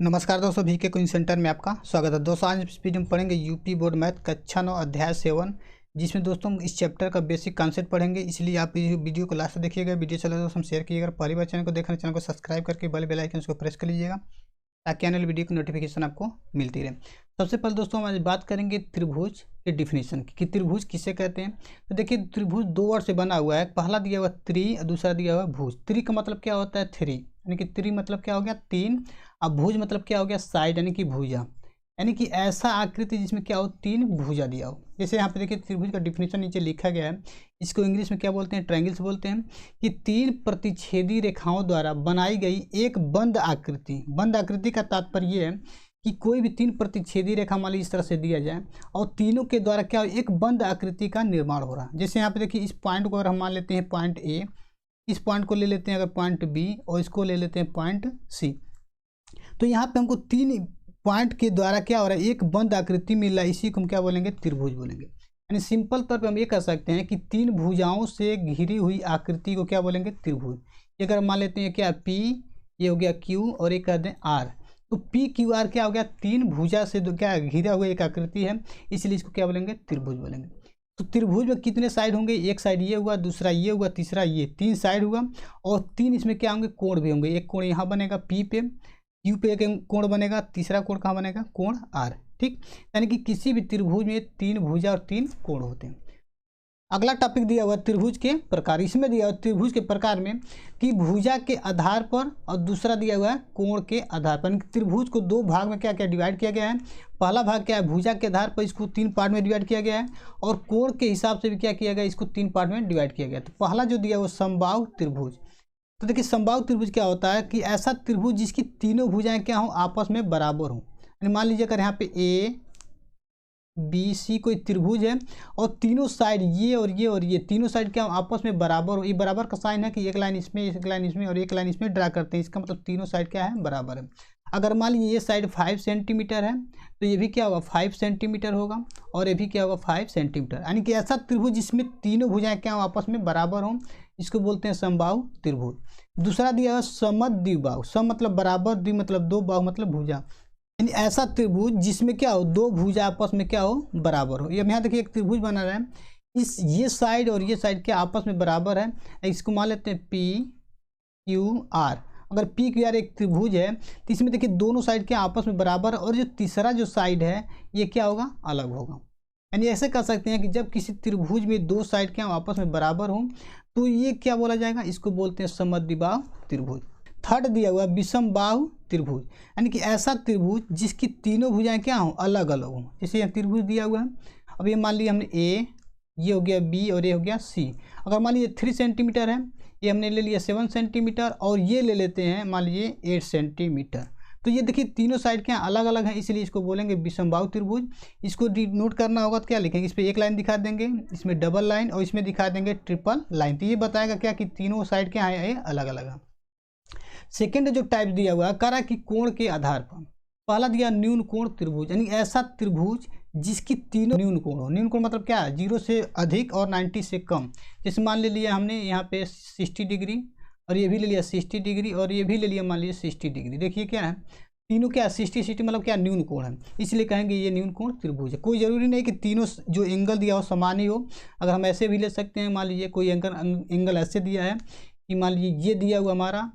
नमस्कार दोस्तों, VK coaching centre में आपका स्वागत है। दोस्तों आज इस वीडियो में पढ़ेंगे यूपी बोर्ड मैथ कक्षा 9 अध्याय 7, जिसमें दोस्तों हम इस चैप्टर का बेसिक कॉन्सेप्ट पढ़ेंगे। इसलिए आप वीडियो को लास्ट तक देखिएगा। वीडियो चले दोस्तों शेयर कीजिएगा। पहली बार चैनल को देख रहे हैं, चैनल को सब्सक्राइब करके बेल आइकन को प्रेस कर लीजिएगा ताकि आने वाली वीडियो की नोटिफिकेशन आपको मिलती रहे। सबसे पहले दोस्तों हम आज बात करेंगे त्रिभुज के डिफिनीशन की, कि त्रिभुज किसे कहते हैं। तो देखिए त्रिभुज दो वर्ड से बना हुआ है। पहला दिया हुआ त्रि और दूसरा दिया हुआ भुज। त्रि का मतलब क्या होता है? थ्री, यानी कि त्रि मतलब क्या हो गया? तीन। अब भुज मतलब क्या हो गया? साइड, यानी कि भुजा, यानी कि ऐसा आकृति जिसमें क्या हो? तीन भुजा दिया हो। जैसे यहाँ पे देखिए त्रिभुज का डिफिनीशन नीचे लिखा गया है। इसको इंग्लिश में क्या बोलते हैं? ट्रायंगल्स बोलते हैं। कि तीन प्रतिच्छेदी रेखाओं द्वारा बनाई गई एक बंद आकृति। बंद आकृति का तात्पर्य है कि कोई भी तीन प्रतिच्छेदी रेखा मान लीजिए इस तरह से दिया जाए और तीनों के द्वारा क्या हो? एक बंद आकृति का निर्माण हो रहा है। जैसे यहाँ पे देखिए इस पॉइंट को अगर हम मान लेते हैं पॉइंट ए, इस पॉइंट को ले लेते हैं अगर पॉइंट बी, और इसको ले लेते हैं पॉइंट सी, तो यहाँ पे हमको तीन पॉइंट के द्वारा क्या हो रहा है? एक बंद आकृति मिल रहा है। इसी को हम क्या बोलेंगे? त्रिभुज बोलेंगे। यानी सिंपल तौर पे हम ये कह सकते हैं कि तीन भुजाओं से घिरी हुई आकृति को क्या बोलेंगे? त्रिभुज। ये अगर मान लेते हैं क्या पी, ये हो गया क्यू और एक कहते हैं आर, तो पी क्यू आर क्या हो गया? तीन भुजा से क्या घिरा हुआ एक आकृति है, इसलिए इसको क्या बोलेंगे? त्रिभुज बोलेंगे। तो त्रिभुज में कितने साइड होंगे? एक साइड ये हुआ, दूसरा ये हुआ, तीसरा ये, तीन साइड हुआ। और तीन इसमें क्या होंगे? कोण भी होंगे। एक कोण यहाँ बनेगा पी पे, क्यू पे एक कोण बनेगा, तीसरा कोण कहाँ बनेगा? कोण आर। ठीक, यानी कि किसी भी त्रिभुज में तीन भुजा और तीन कोण होते हैं। अगला टॉपिक दिया हुआ त्रिभुज के प्रकार। इसमें दिया हुआ त्रिभुज के प्रकार में कि भुजा के आधार पर, और दूसरा दिया हुआ है कोण के आधार पर। त्रिभुज को दो भाग में क्या क्या डिवाइड किया गया है। पहला भाग क्या है? भुजा के आधार पर इसको तीन पार्ट में डिवाइड किया गया है, और कोण के हिसाब से भी क्या किया गया? इसको तीन पार्ट में डिवाइड किया गया। तो पहला जो दिया वो समबाहु त्रिभुज। तो देखिए समबाहु त्रिभुज क्या होता है कि ऐसा त्रिभुज जिसकी तीनों भुजाएं क्या हो? आपस में बराबर हो। मान लीजिए अगर यहाँ पे ए बी सी कोई त्रिभुज है और तीनों साइड ये और ये और ये तीनों साइड क्या आपस में बराबर हो। ये बराबर का साइन है कि एक लाइन इसमें, एक लाइन इसमें और एक लाइन इसमें ड्रा करते हैं। इसका मतलब तीनों साइड क्या है? बराबर है। अगर मान लीजिए ये साइड 5 सेंटीमीटर है तो ये भी क्या होगा? 5 सेंटीमीटर होगा, और ये भी क्या होगा? 5 सेंटीमीटर। यानी कि ऐसा त्रिभुज जिसमें तीनों भुजाएं क्या आपस में बराबर हों, इसको बोलते हैं समबाहु त्रिभुज। दूसरा दिया है समद्विबाहु। सम मतलब बराबर, द्वि मतलब दो, बाहु मतलब भुजा। यानी ऐसा त्रिभुज जिसमें क्या हो? दो भुजा आपस में क्या हो? बराबर हो। ये यहाँ देखिए एक त्रिभुज बना रहा है, इस ये साइड और ये साइड क्या आपस में बराबर है। इसको मान लेते हैं पी क्यू आर। अगर पी क्यू आर एक त्रिभुज है तो इसमें देखिए दोनों साइड क्या आपस में बराबर है, और जो तीसरा जो साइड है ये क्या होगा? अलग होगा। यानी ऐसे कह सकते हैं कि जब किसी त्रिभुज में दो साइड क्या आपस में बराबर हो तो ये क्या बोला जाएगा? इसको बोलते हैं समद्विबाहु त्रिभुज। थर्ड दिया हुआ विषमबाहु त्रिभुज, यानी कि ऐसा त्रिभुज जिसकी तीनों भुजाएं क्या हो? अलग अलग हो। जैसे यहाँ त्रिभुज दिया हुआ है, अब ये मान लिया हमने ए, ये हो गया बी और ये हो गया सी। अगर मान लीजिए 3 सेंटीमीटर है, ये हमने ले लिया 7 सेंटीमीटर, और ये ले लेते हैं मान लीजिए 8 सेंटीमीटर। तो ये देखिए तीनों साइड क्या अलग अलग हैं, इसलिए इसको बोलेंगे विषमबाहु त्रिभुज। इसको नोट करना होगा तो क्या लिखेंगे? इस पर एक लाइन दिखा देंगे, इसमें डबल लाइन, और इसमें दिखा देंगे ट्रिपल लाइन। तो ये बताएगा क्या कि तीनों साइड क्या है? अलग अलग है। सेकेंड जो टाइप दिया हुआ है करा कि कोण के आधार पर। पहला दिया न्यून कोण त्रिभुज, यानी ऐसा त्रिभुज जिसकी तीनों न्यून कोण हो। न्यून कोण मतलब क्या है? 0 से अधिक और 90 से कम। जैसे मान ले लिया हमने यहाँ पे 60 डिग्री, और ये भी ले लिया 60 डिग्री, और ये भी ले लिया मान लीजिए 60 डिग्री। देखिए क्या है? तीनों क्या 60 मतलब क्या? न्यून कोण है, इसलिए कहेंगे ये न्यून कोण त्रिभुज है। कोई ज़रूरी नहीं कि तीनों जो एंगल दिया हो समान ही हो। अगर हम ऐसे भी ले सकते हैं, मान लीजिए कोई एंगल ऐसे दिया है कि मान लीजिए ये दिया हुआ हमारा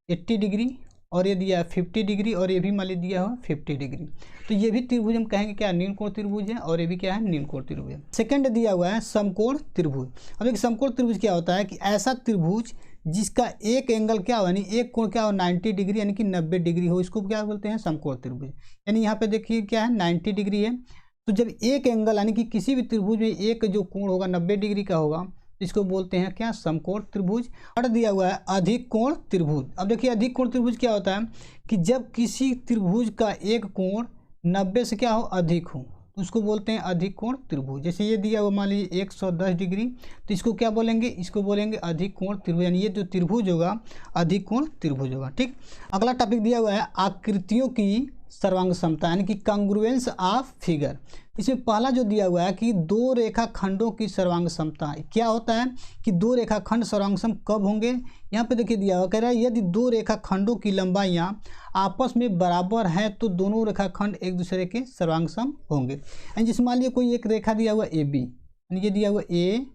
80 डिग्री, और ये दिया है 50 डिग्री, और ये भी मान लीजिए दिया हुआ 50 डिग्री, तो ये भी त्रिभुज हम कहेंगे क्या? न्यून कोण त्रिभुज है, और ये भी क्या है? न्यून कोण त्रिभुज है। सेकंड दिया हुआ है समकोण त्रिभुज। अब एक समकोण त्रिभुज क्या होता है कि ऐसा त्रिभुज जिसका एक एंगल क्या हो, यानी एक कोण क्या हो? 90 डिग्री, यानी कि 90 डिग्री हो, इसको क्या बोलते हैं? समकोण त्रिभुज। यानी यहाँ पे देखिए क्या है? 90 डिग्री है। तो जब एक एंगल यानी कि किसी भी त्रिभुज में एक जो कोण होगा 90 डिग्री का होगा, इसको बोलते हैं क्या? समकोण त्रिभुज। और दिया हुआ है अधिक कोण त्रिभुज। अब देखिए अधिक कोण त्रिभुज क्या होता है कि जब किसी त्रिभुज का एक कोण 90 से क्या हो? अधिक हो, तो उसको बोलते हैं अधिक कोण त्रिभुज। जैसे ये दिया हुआ मान लीजिए 110 डिग्री, तो इसको क्या बोलेंगे? इसको बोलेंगे अधिक कोण त्रिभुज। यानी ये जो त्रिभुज होगा अधिक कोण त्रिभुज होगा। ठीक, अगला टॉपिक दिया हुआ है आकृतियों की सर्वांग समता यानी कि कांग्रुएंस ऑफ फिगर। इसमें पहला जो दिया हुआ है कि दो रेखाखंडों की सर्वांग समता, क्या होता है कि दो रेखाखंड सर्वांग सम कब होंगे। यहाँ पे देखिए दिया हुआ कह रहा है यदि दो रेखाखंडों की लंबाइयाँ आपस में बराबर हैं तो दोनों रेखाखंड एक दूसरे के सर्वांग सम होंगे। यानी जिसमें मान लिया कोई एक रेखा दिया हुआ ए बी, ये दिया हुआ ए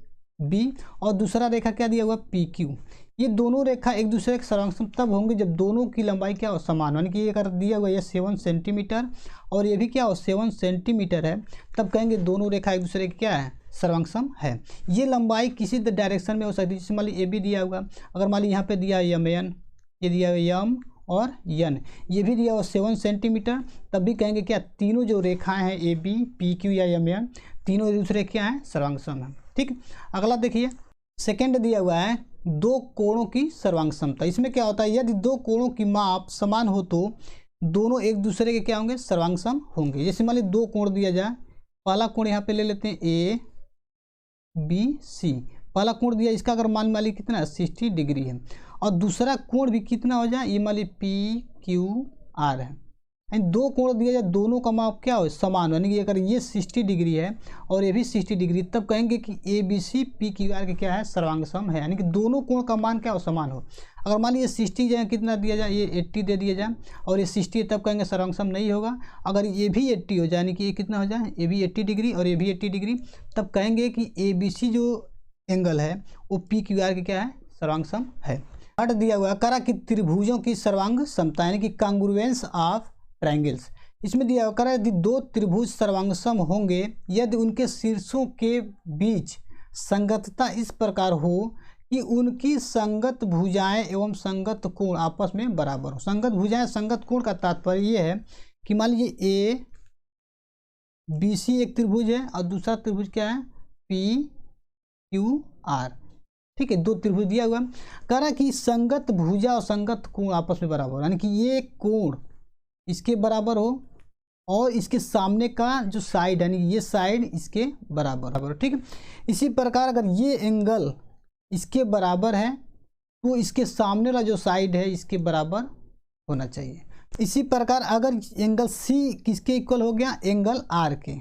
बी और दूसरा रेखा क्या दिया हुआ पी क्यू, ये दोनों रेखा एक दूसरे के सर्वांग सम तब होंगे जब दोनों की लंबाई क्या हो समान, यानी कि ये अगर दिया हुआ ये 7 सेंटीमीटर और ये भी क्या हो 7 सेंटीमीटर है, तब कहेंगे दोनों रेखा एक दूसरे के क्या है सर्वांग सम है। ये लंबाई किसी डायरेक्शन में हो सकती है, जैसे मान ली ए बी दिया हुआ, अगर मान ली यहाँ पे दिया यम एन, ये दिया हुआ यम और यन, ये भी दिया हुआ 7 सेंटीमीटर, तब भी कहेंगे क्या तीनों जो रेखाएं हैं ए बी पी क्यू या यम एन तीनों एक दूसरे क्या है सर्वांग सम है। ठीक, अगला देखिए सेकेंड दिया हुआ है दो कोणों की सर्वांग समता। इसमें क्या होता है यदि दो कोणों की माप समान हो तो दोनों एक दूसरे के क्या होंगे सर्वांग सम होंगे। जैसे मान ली दो कोण दिया जाए, पहला कोण यहाँ पे ले लेते हैं ए बी सी, पहला कोण दिया इसका अगर मान ली कितना 60 डिग्री है और दूसरा कोण भी कितना हो जाए ये मान ली पी क्यू आर है, दो कोण दिया जाए दोनों का माप क्या हो समान, यानी कि अगर ये 60 डिग्री है और ये भी 60 डिग्री, तब कहेंगे कि A B C P Q R के क्या है सर्वांग सम है, यानी कि दोनों कोण का मान क्या हो समान हो। अगर मान लीजिए 60 जाए कितना दिया जाए ये 80 दे दिया जाए और ये 60 तब कहेंगे सर्वांग सम नहीं होगा। अगर ये भी 80 हो जाए यानी कि ये कितना हो जाए ये भी 80 डिग्री और ये भी 80 डिग्री, तब कहेंगे कि ए बी सी जो एंगल है वो पी क्यू आर के क्या है सर्वांग सम है। थर्ड दिया हुआ करा कि त्रिभुजों की सर्वांग समता यानी कि कांग्रुएंस ऑफ ट्रायंगल्स। इसमें दिया हुआ यदि दो त्रिभुज सर्वांगसम होंगे यदि उनके शीर्षों के बीच संगतता इस प्रकार हो कि उनकी संगत भुजाएं एवं संगत कोण आपस में बराबर हो। संगत भुजाएं संगत कोण का तात्पर्य ये है कि मान लीजिए ए बी सी एक त्रिभुज है और दूसरा त्रिभुज क्या है पी क्यू आर। ठीक है, दो त्रिभुज दिया हुआ कह रहा कि संगत भुजा और संगत कोण आपस में बराबर, यानी कि ये कोण इसके बराबर हो और इसके सामने का जो साइड यानी ये साइड इसके बराबर हो। ठीक है, इसी प्रकार अगर ये एंगल इसके बराबर है तो इसके सामने वाला जो साइड है इसके बराबर होना चाहिए। इसी प्रकार अगर एंगल सी किसके इक्वल हो गया एंगल आर के।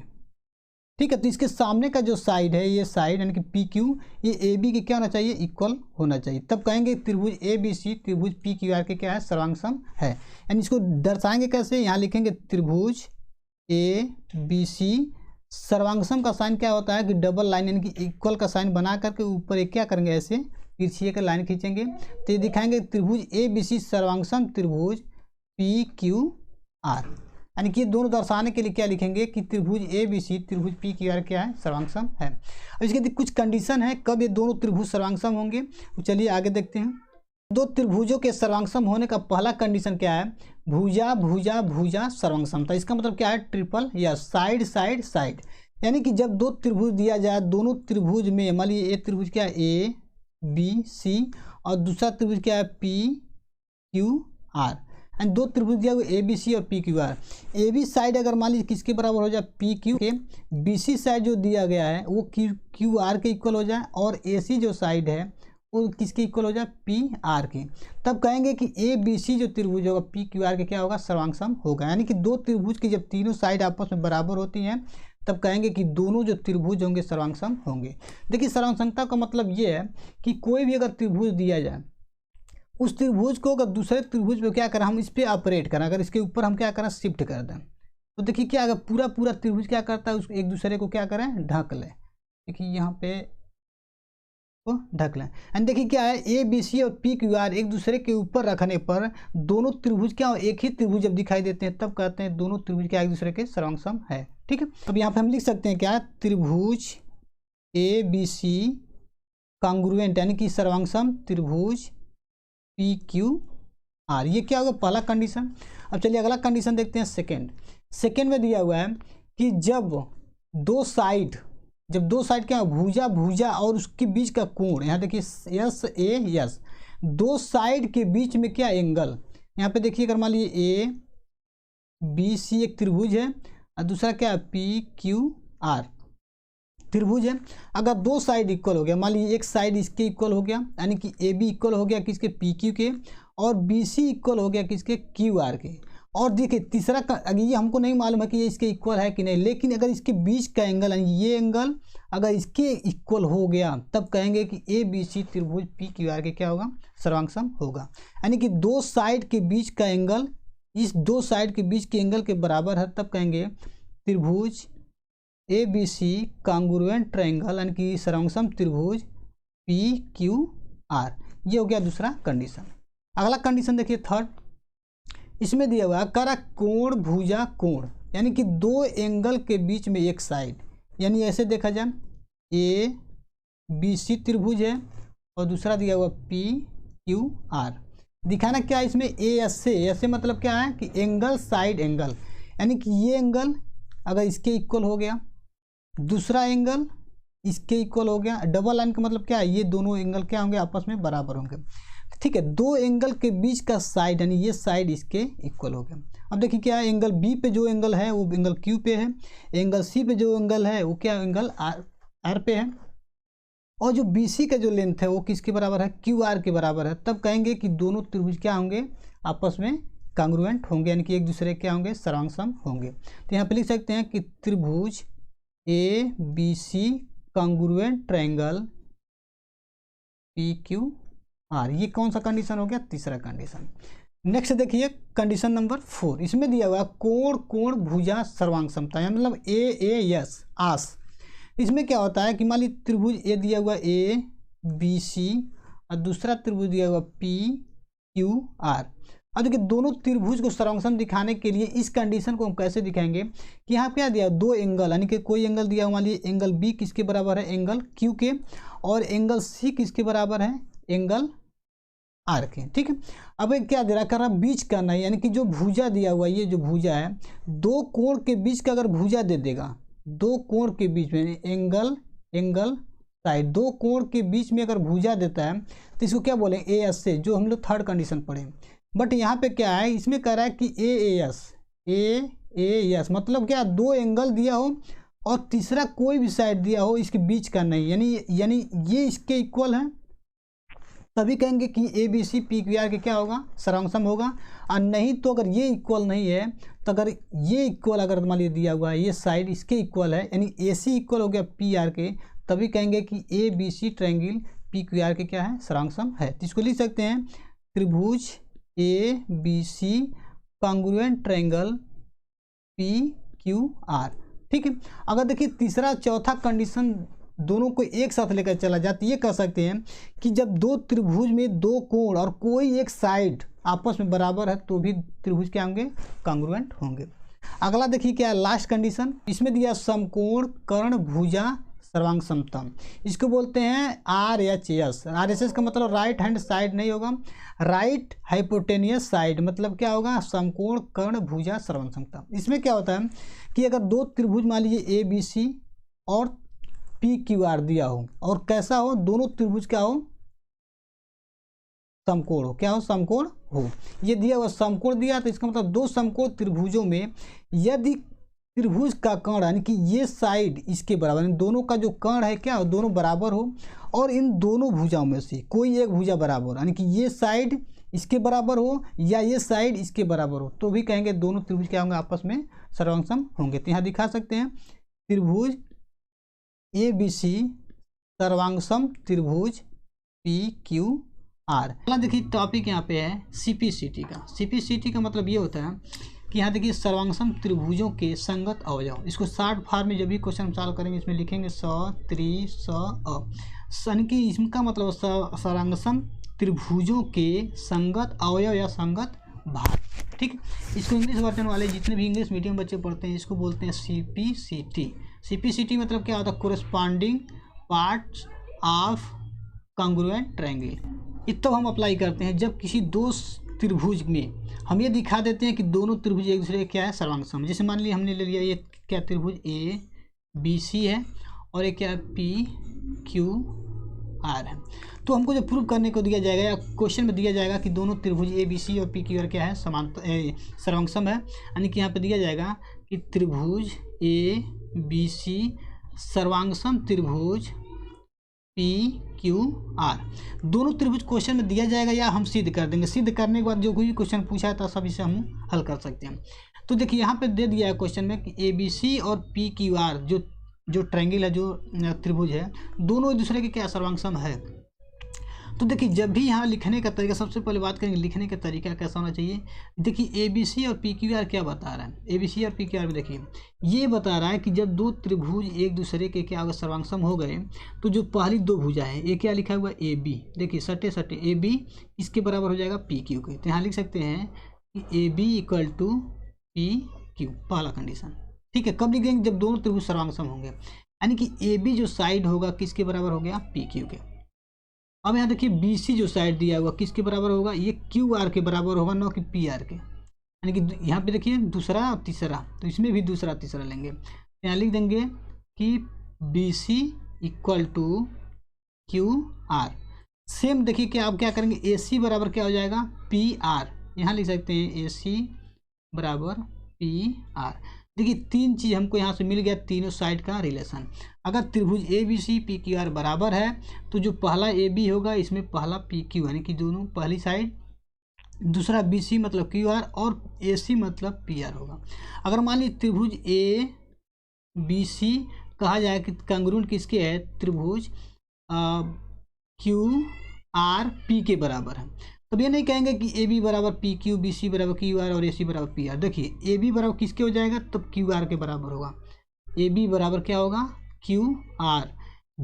ठीक है, तो इसके सामने का जो साइड है ये साइड यानी कि पी क्यू ये ए बी के क्या होना चाहिए इक्वल होना चाहिए, तब कहेंगे त्रिभुज ए बी सी त्रिभुज पी क्यू आर के क्या है सर्वांग सम है। यानी इसको दर्शाएंगे कैसे, यहाँ लिखेंगे त्रिभुज ए बी सी सर्वांग सम का साइन क्या होता है कि डबल लाइन यानी कि इक्वल का साइन बना करके ऊपर एक क्या करेंगे ऐसे तिरछी का लाइन खींचेंगे तो ये दिखाएंगे त्रिभुज ए बी सी सर्वांग सम त्रिभुज पी क्यू आर। यानी कि ये दोनों दर्शाने के लिए क्या लिखेंगे कि त्रिभुज ए बी सी त्रिभुज पी क्यू आर क्या है सर्वांग सम है। अब इसके कुछ कंडीशन है कब ये दोनों त्रिभुज सर्वांग सम होंगे, तो चलिए आगे देखते हैं। दो त्रिभुजों के सर्वांग सम होने का पहला कंडीशन क्या है भुजा भुजा भुजा सर्वांग समता। इसका मतलब क्या है ट्रिपल या साइड साइड साइड, यानी कि जब दो त्रिभुज दिया जाए दोनों त्रिभुज में मान लीजिए एक त्रिभुज क्या है ए बी सी और दूसरा त्रिभुज क्या है पी क्यू आर, एंड दो त्रिभुज दिया हुआ ए बी सी और P Q R. A B side अगर मान लीजिए किसके बराबर हो जाए पी क्यू के, बी सी साइड जो दिया गया है वो क्यू आर के इक्वल हो जाए और ए सी जो साइड है वो किसके इक्वल हो जाए पी आर के, तब कहेंगे कि ए बी सी जो त्रिभुज होगा पी क्यू आर के क्या होगा सर्वांग सम होगा। यानी कि दो त्रिभुज की जब तीनों साइड आपस में बराबर होती हैं तब कहेंगे कि दोनों जो त्रिभुज होंगे सर्वांग सम होंगे। देखिए सर्वांग समता का मतलब ये है कि कोई भी अगर त्रिभुज दिया जाए उस त्रिभुज को अगर दूसरे त्रिभुज पे क्या करें हम इस पर ऑपरेट करें, अगर इसके ऊपर हम क्या करें शिफ्ट कर दें तो देखिए क्या अगर पूरा पूरा त्रिभुज क्या करता है उसको एक दूसरे को क्या करें ढक लें। देखिए यहाँ पे तो ढक लें एंड देखिए क्या है ए बी सी और पी क्यू आर एक दूसरे के ऊपर रखने पर दोनों त्रिभुज क्या हो एक ही त्रिभुज जब दिखाई देते हैं तब कहते हैं दोनों त्रिभुज क्या एक दूसरे के सर्वांग सम है। ठीक है, अब यहाँ पे हम लिख सकते हैं क्या त्रिभुज ए बी सी कांग्रुएंट यानी कि सर्वांग सम त्रिभुज पी क्यू आर, ये क्या होगा पहला कंडीशन। अब चलिए अगला कंडीशन देखते हैं सेकेंड में दिया हुआ है कि जब दो साइड क्या भुजा भुजा और उसके बीच का कोण, यहाँ देखिए यस ए यस दो साइड के बीच में क्या एंगल, यहाँ पे देखिए अगर मान लीजिए ए बी सी एक त्रिभुज है और दूसरा क्या है पी क्यू आर त्रिभुज है। अगर दो साइड इक्वल हो गया मान लीजिए एक साइड इसके इक्वल हो गया यानी कि ए बी इक्वल हो गया किसके पी क्यू के और बी सी इक्वल हो गया किसके क्यू आर के, और देखिए तीसरा अगर ये हमको नहीं मालूम है कि ये इसके इक्वल है कि नहीं, लेकिन अगर इसके बीच का एंगल यानी ये एंगल अगर इसके इक्वल हो गया तब कहेंगे कि ए बी सी त्रिभुज पी क्यू आर के क्या होगा, सर्वांग होगा। यानी कि दो साइड के बीच का एंगल इस दो साइड के बीच के एंगल के बराबर है, तब कहेंगे त्रिभुज A B C congruent triangle यानी कि सर्वांग त्रिभुज पी क्यू आर। ये हो गया दूसरा कंडीशन। अगला कंडीशन देखिए थर्ड, इसमें दिया हुआ करा कोण भुजा कोण, यानी कि दो एंगल के बीच में एक साइड, यानी ऐसे देखा जाए ए बी सी त्रिभुज है और दूसरा दिया हुआ पी क्यू आर। दिखाना क्या है इसमें, ए एस से मतलब क्या है कि एंगल साइड एंगल, यानी कि ये एंगल अगर इसके इक्वल हो गया, दूसरा एंगल इसके इक्वल हो गया, डबल लाइन का मतलब क्या है, ये दोनों एंगल क्या होंगे, आपस में बराबर होंगे। ठीक है, दो एंगल के बीच का साइड यानी ये साइड इसके इक्वल हो गया। अब देखिए क्या है, एंगल बी पे जो एंगल है वो एंगल क्यू पे है, एंगल सी पे जो एंगल है वो क्या एंगल आर पे है, और जो बी सी का जो लेंथ है वो किसके बराबर है, क्यू आर के बराबर है। तब कहेंगे कि दोनों त्रिभुज क्या होंगे, आपस में कांग्रुएंट होंगे, यानी कि एक दूसरे क्या होंगे, सर्वांग होंगे। तो यहाँ पे लिख सकते हैं कि त्रिभुज A B C congruent triangle P Q R. ये कौन सा कंडीशन हो गया, तीसरा कंडीशन। नेक्स्ट देखिए कंडीशन नंबर 4, इसमें दिया हुआ कोण कोण भुजा सर्वांग समता, मतलब ए एस आस। इसमें क्या होता है कि मान लीजिए त्रिभुज ए दिया हुआ ए बी सी और दूसरा त्रिभुज दिया हुआ पी क्यू आर। अब देखिए दोनों त्रिभुज को सर्वांग दिखाने के लिए इस कंडीशन को हम कैसे दिखाएंगे कि यहाँ क्या दिया, दो एंगल यानी कि कोई एंगल दिया हुआ, मान लीजिए एंगल बी किसके बराबर है, एंगल क्यू के, और एंगल सी किसके बराबर है, एंगल आर के। ठीक है, अब एक क्या दे रहा कर रहा बीच का नहीं, यानी कि जो भुजा दिया हुआ, ये जो भुजा है दो कोण के बीच का अगर भुजा दे देगा, दो कोण के बीच में एंगल साइड, दो कोण के बीच में अगर भुजा देता है तो इसको क्या बोलें, ए एस से, जो हम लोग थर्ड कंडीशन पढ़े। बट यहाँ पे क्या है, इसमें कह रहा है कि ए एस मतलब क्या, दो एंगल दिया हो और तीसरा कोई भी साइड दिया हो इसके बीच का नहीं, यानी ये इसके इक्वल है, तभी कहेंगे कि A B C P Q R के क्या होगा, सर्वांग होगा। और नहीं तो अगर ये इक्वल नहीं है तो अगर ये इक्वल अगर मान लीजिए दिया हुआ है, ये साइड इसके इक्वल है, यानी ए सी इक्वल हो गया पी आर के, तभी कहेंगे कि A B C triangle P Q R के क्या है, सर्वांग है। तो इसको लिख सकते हैं त्रिभुज A B C congruent triangle P Q R. ठीक है, अगर देखिए तीसरा चौथा कंडीशन दोनों को एक साथ लेकर चला जाती, ये कह सकते हैं कि जब दो त्रिभुज में दो कोण और कोई एक साइड आपस में बराबर है तो भी त्रिभुज क्या होंगे, कांग्रुएंट होंगे। अगला देखिए क्या है लास्ट कंडीशन, इसमें दिया समकोण कर्ण भुजा सर्वांग समतम, इसको बोलते हैं R H S. R H S का मतलब राइट हैंड साइड नहीं होगा, राइट हाइपोटेनियस साइड, मतलब क्या होगा, समकोण कर्ण भुजा सर्वांग समतम। इसमें क्या होता है कि अगर दो त्रिभुज मान लीजिए ए बी सी और पी क्यू आर दिया हो, और कैसा हो, दोनों त्रिभुज क्या हो, समकोण हो, क्या हो, समकोण हो। ये दिया हुआ समकोण दिया, तो इसका मतलब दो समकोण त्रिभुजों में यदि त्रिभुज का कर्ण यानी कि ये साइड इसके बराबर, दोनों का जो कर्ण है क्या हो, दोनों बराबर हो, और इन दोनों भुजाओं में से कोई एक भुजा बराबर, यानी कि ये साइड इसके बराबर हो या ये साइड इसके बराबर हो, तो भी कहेंगे दोनों त्रिभुज क्या होंगे, आपस में सर्वांग होंगे। तो यहाँ दिखा सकते हैं त्रिभुज ए बी सी सर्वांग त्रिभुज पी क्यू आर। अगला देखिए टॉपिक यहाँ पे है सीपीसीटी का। सीपीसीटी का मतलब ये होता है कि यहाँ देखिए सर्वांग त्रिभुजों के संगत अवयव, इसको शॉर्ट फॉर्म में जब भी क्वेश्चन सॉल्व करेंगे इसमें लिखेंगे यानी कि इसका मतलब सर्वांग त्रिभुजों के संगत अवयव या संगत भाग। ठीक है, इसको इंग्लिश वर्जन वाले जितने भी इंग्लिश मीडियम बच्चे पढ़ते हैं इसको बोलते हैं सीपीसीटी। सीपीसीटी मतलब क्या होता है, corresponding parts of congruent triangle. इतना हम अप्लाई करते हैं जब किसी दो त्रिभुज में हम ये दिखा देते हैं कि दोनों त्रिभुज एक दूसरे क्या है, सर्वांग। जैसे मान लिया हमने ले लिया ये क्या त्रिभुज ए बी सी है और एक क्या है पी क्यू आर है, तो हमको जो प्रूव करने को दिया जाएगा या क्वेश्चन में दिया जाएगा कि दोनों त्रिभुज ए बी सी और पी क्यू आर क्या है, सर्वांग है, यानी कि यहाँ पे दिया जाएगा कि त्रिभुज ए बी सी सर्वांग त्रिभुज PQR। दोनों त्रिभुज क्वेश्चन में दिया जाएगा या हम सिद्ध कर देंगे। सिद्ध करने के बाद जो कोई क्वेश्चन पूछा था सब इसे हम हल कर सकते हैं। तो देखिए यहाँ पे दे दिया है क्वेश्चन में कि ABC और PQR जो ट्रायंगल है, जो त्रिभुज है, दोनों एक दूसरे के क्या सर्वांगसम है। तो देखिए जब भी यहाँ लिखने का तरीका, सबसे पहले बात करेंगे लिखने का तरीका कैसा होना चाहिए। देखिए ABC और PQR क्या बता रहा है। ABC और PQR में देखिए ये बता रहा है कि जब दो त्रिभुज एक दूसरे के क्या सर्वांगसम हो गए तो जो पहली दो भुजा है, ये क्या लिखा हुआ है AB, देखिए सटे सटे AB इसके बराबर हो जाएगा PQ के। तो यहाँ लिख सकते हैं कि AB इक्वल टू PQ, पहला कंडीशन। ठीक है, कब लिख देंगे, जब दोनों त्रिभुज सर्वांगसम होंगे, यानी कि AB जो साइड होगा किसके बराबर हो गया, PQ के। अब यहाँ देखिए BC जो साइड दिया हुआ किसके बराबर होगा, ये QR के बराबर होगा, न कि PR के। यानी कि यहाँ पे देखिए दूसरा और तीसरा, तो इसमें भी दूसरा तीसरा लेंगे। यहाँ लिख देंगे कि BC equal to QR। Same देखिए कि आप क्या करेंगे, AC बराबर क्या हो जाएगा, PR। यहाँ लिख सकते हैं AC बराबर PR। देखिए तीन चीज़ हमको यहाँ से मिल गया, तीनों साइड का रिलेशन। अगर त्रिभुज ABC PQR बराबर है तो जो पहला AB होगा इसमें पहला PQ, यानी कि दोनों पहली साइड, दूसरा BC मतलब QR और AC मतलब PR होगा। अगर मान लीजिए त्रिभुज ABC कहा जाए कि कंग्रुएंट किसके है, त्रिभुज QRP के बराबर है, तब ये नहीं कहेंगे कि AB बराबर PQ, BC बराबर QR और AC बराबर PR। देखिए AB बराबर किसके हो जाएगा, तब QR के बराबर होगा। AB बराबर क्या होगा, QR।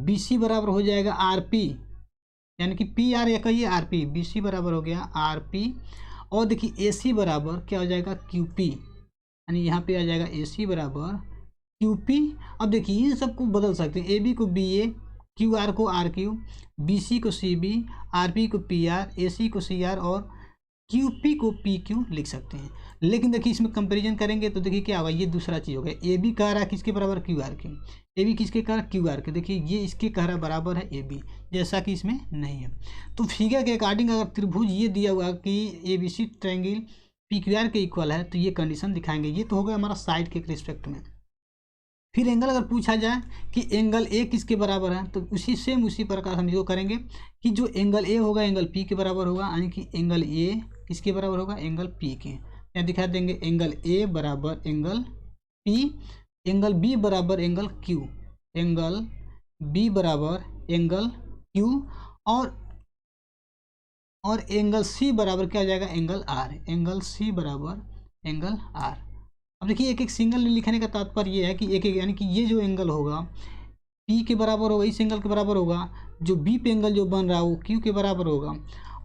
BC बराबर हो जाएगा RP, यानी कि PR या कहिए RP, BC बराबर हो गया RP। और देखिए AC बराबर क्या हो जाएगा, QP, यानी यहाँ पे आ जाएगा AC बराबर QP। अब देखिए इन सबको बदल सकते हैं, AB को BA, QR को RQ, BC को CB, RP को PR, AC को CR और QP को PQ लिख सकते हैं। लेकिन देखिए इसमें कंपैरिजन करेंगे तो देखिए क्या होगा, ये दूसरा चीज़ हो गया। AB कह रहा है किसके बराबर, QR के। AB किसके कह रहा है, QR के। देखिए ये इसके कह रहा बराबर है AB, जैसा कि इसमें नहीं है। तो फिगर के अकॉर्डिंग अगर त्रिभुज ये दिया हुआ कि ABC ट्रायंगल PQR के इक्वल है तो ये कंडीशन दिखाएंगे। ये तो हो गया हमारा साइड के रिस्पेक्ट में। फिर एंगल अगर पूछा जाए कि एंगल A किसके बराबर है, तो उसी प्रकार हम जो करेंगे कि जो एंगल A होगा एंगल P के बराबर होगा, यानी कि एंगल A किसके बराबर होगा, एंगल P के। यहाँ दिखा देंगे एंगल A बराबर एंगल P, एंगल B बराबर एंगल Q, एंगल B बराबर एंगल Q और एंगल C बराबर क्या हो जाएगा, एंगल R, एंगल C बराबर एंगल R। अब देखिए एक एक सिंगल लिखने का तात्पर्य ये है कि एक एक, यानी कि ये जो एंगल होगा P के बराबर होगा, इस एंगल के बराबर होगा। जो B पे एंगल जो बन रहा है वो Q के बराबर होगा,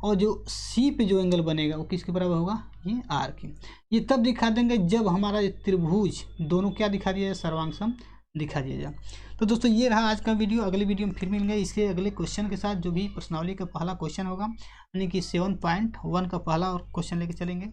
और जो C पे जो एंगल बनेगा वो किसके बराबर होगा, ये R के। ये तब दिखा देंगे जब हमारा त्रिभुज दोनों क्या दिखा दिया जाए, सर्वांगसम दिखा दिया जाए। तो दोस्तों ये रहा आज का वीडियो। अगले वीडियो में फिर मिलेंगे इसके अगले क्वेश्चन के साथ, जो भी प्रश्नावली का पहला क्वेश्चन होगा, यानी कि 7.1 का पहला और क्वेश्चन लेके चलेंगे।